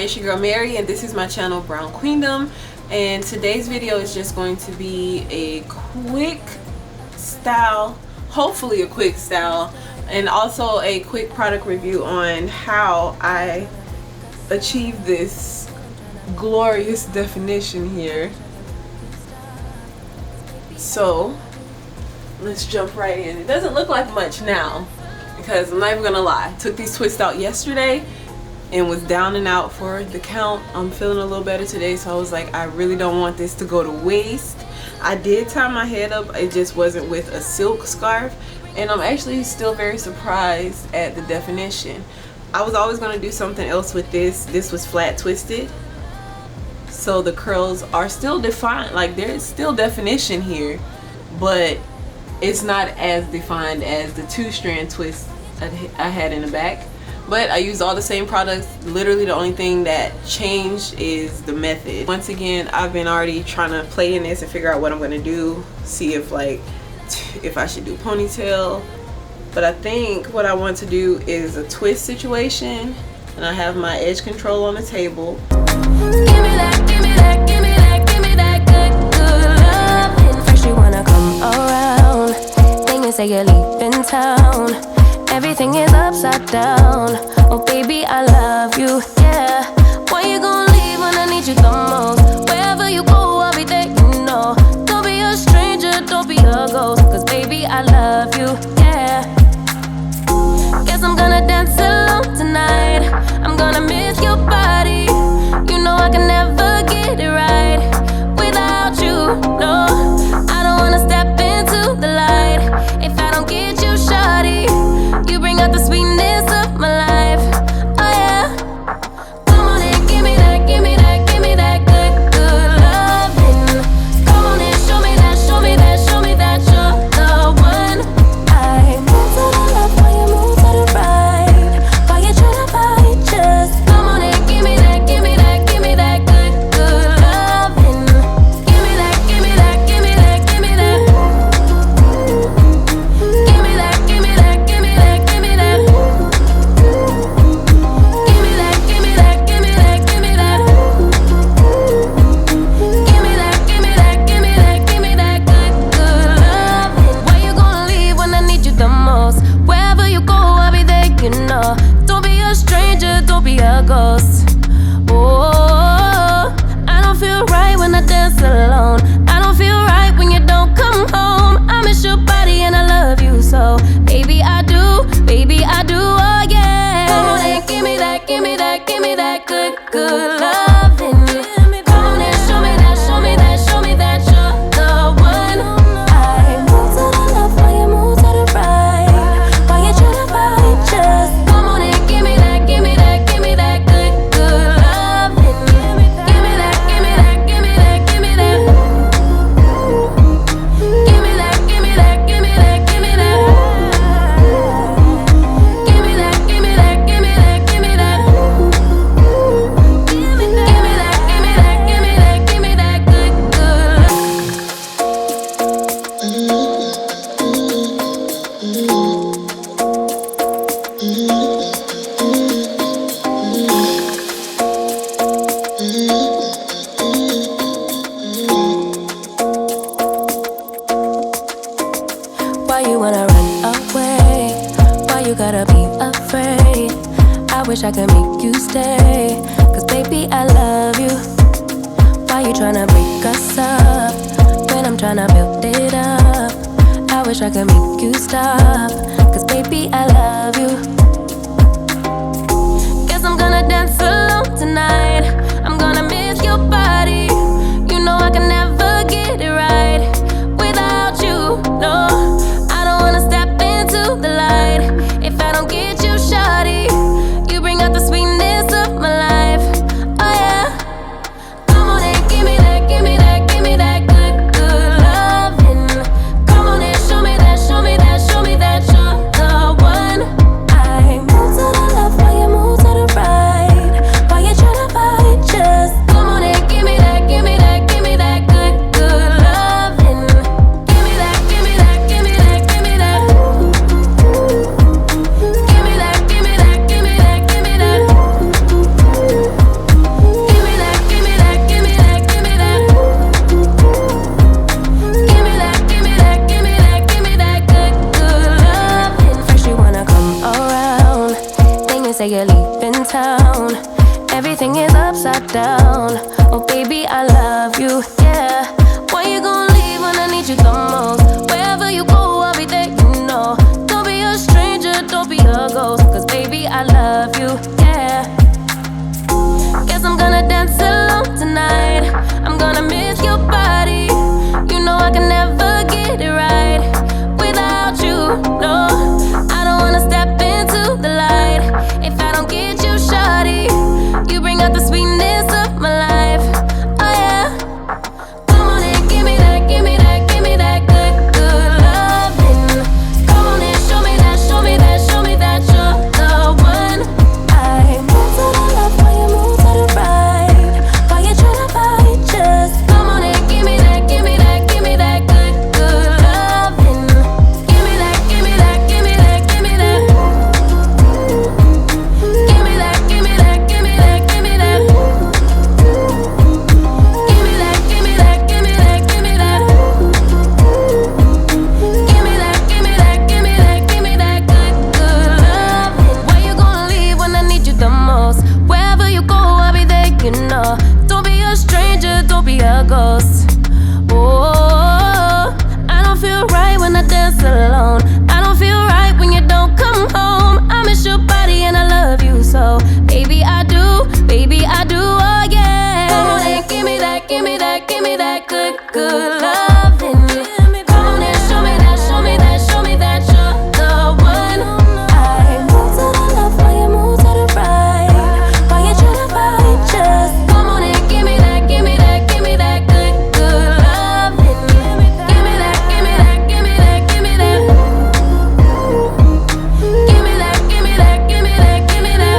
it's your girl Mary, and this is my channel Brown Queendom. And today's video is just going to be a quick style, hopefully a quick style, and also a quick product review on how I achieved this glorious definition here. So let's jump right in. It doesn't look like much now because I'm not even gonna lie, I took these twists out yesterday and was down and out for the count. I'm feeling a little better today, so I was like, I really don't want this to go to waste. I did tie my head up, it just wasn't with a silk scarf, and I'm actually still very surprised at the definition. I was always going to do something else with this. This was flat twisted, so the curls are still defined, like there's still definition here, but it's not as defined as the 2-strand twist I had in the back. But I used all the same products. Literally the only thing that changed is the method. Once again, I've been already trying to play in this and figure out what I'm gonna do. See if I should do ponytail. But I think what I want to do is a twist situation. And I have my edge control on the table. Give me that, give me that, give me that, give me that good, good love. First you wanna come around, then you say you're leaving town. Everything is upside down. Oh baby, I love you, yeah. Why you gonna leave when I need you the most? Wherever you go, I'll be there, you know. Don't be a stranger, don't be a ghost, cause baby, I love you, yeah. Guess I'm gonna dance alone tonight. I'm gonna miss your body. You know I can never get it right without you, no. I don't wanna step into the light if I don't get you, shawty. You bring out the sweetness of my life, oh yeah. Come on and give me that, give me that, give me that good, good loving. Come on and show me that, show me that, show me that you're the one. I move to the left while you move to the right, while you try to fight, just come on and give me that, give me that, give me that good, good loving. Give me that, give me that, give me that, give me that. Give me that, give me that, give me that. Ghost. Oh, I don't feel right when I dance alone. I don't feel right when you don't come home. I miss your body and I love you so. Baby, I do, oh yeah. Come on and give me that, give me that, give me that good, good loving. Come on and show me that, show me that, show me that you're the one. I move to the left while you move to the right, while you try to fight, just come on and give me that, give me that, give me that good, good loving. Give me that, give me that, give me that, give me that. Give me that, give me that, give me that, give me that. Give me that, give me that, give me that, give me that. Give me that, give me that, give me that, give me that good, good Why you wanna run away? Why you gotta be afraid? I wish I could make you stay, cause baby I love you. Why you tryna break us up when I'm tryna build it up? I wish I could make you stop, cause baby I love you. Guess I'm gonna dance alone tonight. I'm gonna miss your body. You know I can never get it right without you, no. I don't wanna step into the light if I don't get you, shawty. You bring out the sweetness of my life, oh yeah. Come on and give me that, give me that, give me that good, good loving. Come on and show me that, show me that, show me that you're the one. I move to the left while you move to the right, everything is upside down. Oh baby, I love you, yeah. Why you gonna leave when I need you the most? Wherever you go, I'll be there, you know. Don't be a stranger, don't be a ghost, cause baby, I love you, yeah. Guess I'm gonna dance alone tonight. I'm gonna miss your body. You know I can never get it right without you, no. I don't wanna step into the light if I don't get you, shawty. You bring out the sweetness of my life, oh yeah. Come on and give me that, give me that, give me that good, good loving. Come on and show me that, show me that, show me that you're the one. I move to the left while you move to the right. While you tryna fight, just come on and give me that, give me that, give me that good, good loving. Give me that, give me that, give me that, give me that. Give me that, give me that, give me that, give me that. Give me that, give me that, give me that, give me that. Give me that, give me that, give me that, give me that good, good loving. Why you gonna leave when I need you the most? Wherever you go, I'll be there, you know. Don't be a stranger, don't be a ghost. Oh, I don't feel right when I dance alone. I don't feel right when you don't come home. I miss your body and I love you so. Baby, I do, oh yeah. Come on and give me that, give me that, give me that good, good loving. Come on and show me that, show me that, show me that you're the one. I move to the left while you move to the right. While you tryna fight, just come on and give me that, give me that, give me that good, good loving. Give me that, give me that, give me that, give me that. Give me that, give me that, give me that, give me that.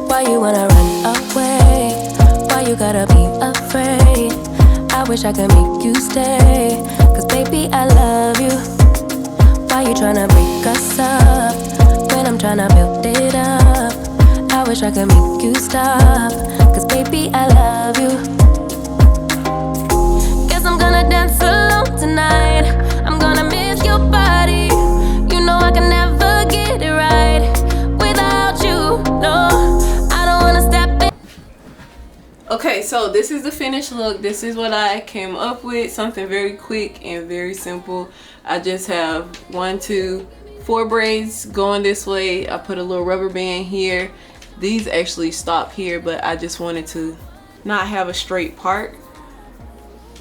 Why you wanna run away? Why you gotta be afraid? I wish I could make you stay, cause baby I love you. Why you tryna break us up when I'm tryna build it up? I wish I could make you stop, cause baby I love you. Guess I'm gonna dance alone tonight. I'm gonna miss your body. You know I can never get it right without you, no. I don't wanna step in. Okay, so this is the finished look. This is what I came up with. Something very quick and very simple. I just have 1, 2, 4 braids going this way. I put a little rubber band here. These actually stop here, but I just wanted to not have a straight part,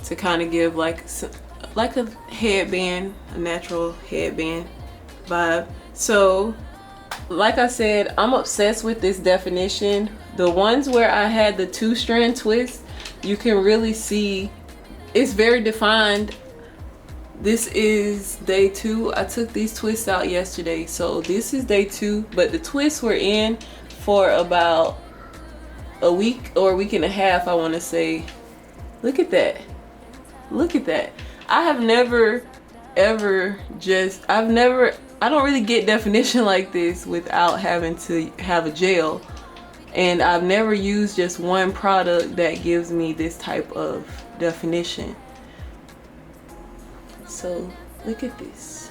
to kind of give like a headband, a natural headband vibe. So like I said, I'm obsessed with this definition. The ones where I had the 2-strand twist, you can really see it's very defined. This is day 2. I took these twists out yesterday, so this is day 2, but the twists were in for about a week or a week and a half, I want to say. Look at that, look at that. I have never ever I don't really get definition like this without having to have a gel, and I've never used just one product that gives me this type of definition. So look at this,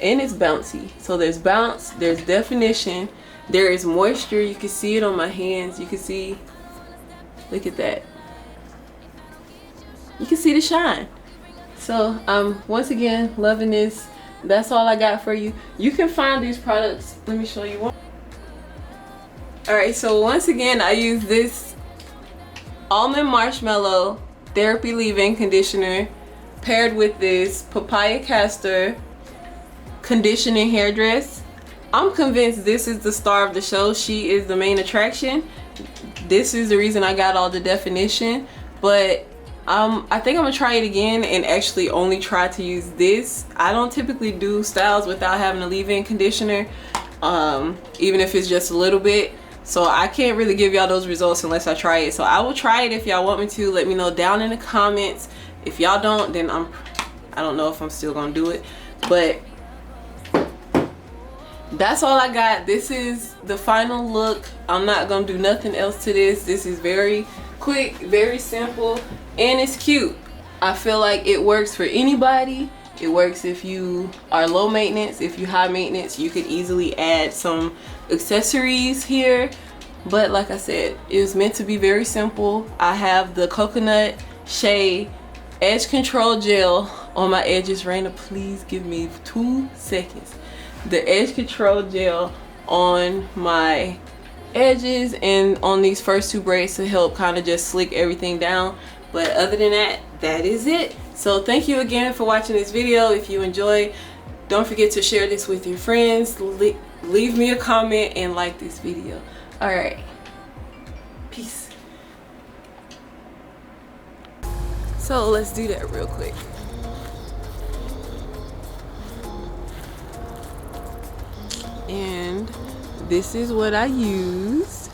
and it's bouncy. So there's bounce, there's definition, there is moisture. You can see it on my hands. You can see, look at that, you can see the shine. So I'm once again loving this. That's all I got for you. You can find these products, let me show you one. Alright, so once again I use this almond marshmallow therapy leave-in conditioner paired with this papaya castor conditioning hairdress. I'm convinced this is the star of the show. She is the main attraction. This is the reason I got all the definition, but I think I'm gonna try it again and actually only try to use this. I don't typically do styles without having a leave-in conditioner, even if it's just a little bit. So I can't really give y'all those results unless I try it. So I will try it if y'all want me to. Let me know down in the comments. If y'all don't, then I don't know if I'm still gonna do it. But that's all I got. This is the final look. I'm not gonna do nothing else to this. This is very quick, very simple, and it's cute. I feel like it works for anybody. It works if you are low maintenance. If you high maintenance, you could easily add some accessories here. But like I said, it was meant to be very simple. I have the coconut shea edge control gel on my edges. Raina, please give me 2 seconds. The edge control gel on my edges and on these first 2 braids to help kind of just slick everything down. But other than that, that is it. So thank you again for watching this video. If you enjoyed, don't forget to share this with your friends. Leave me a comment and like this video. All right, peace. So let's do that real quick. And this is what I used.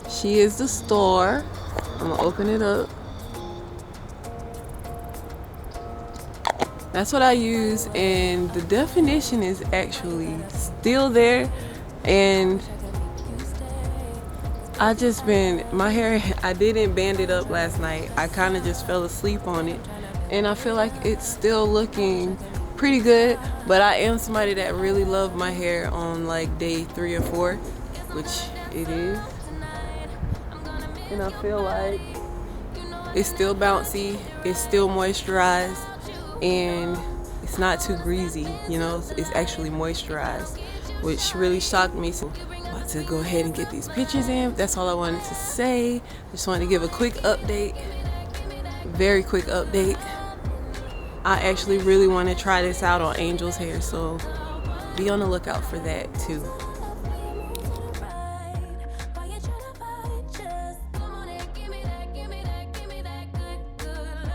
She is the star. I'm gonna open it up. That's what I use, and the definition is actually still there. And I just been, my hair, I didn't band it up last night. I kind of just fell asleep on it, and I feel like it's still looking pretty good. But I am somebody that really love my hair on like day 3 or 4, which it is. And I feel like it's still bouncy, it's still moisturized, and it's not too greasy, you know. It's actually moisturized, which really shocked me. So I'm about to go ahead and get these pictures in. That's all I wanted to say. Just wanted to give a quick update, very quick update. I actually really want to try this out on Angel's hair, so be on the lookout for that too.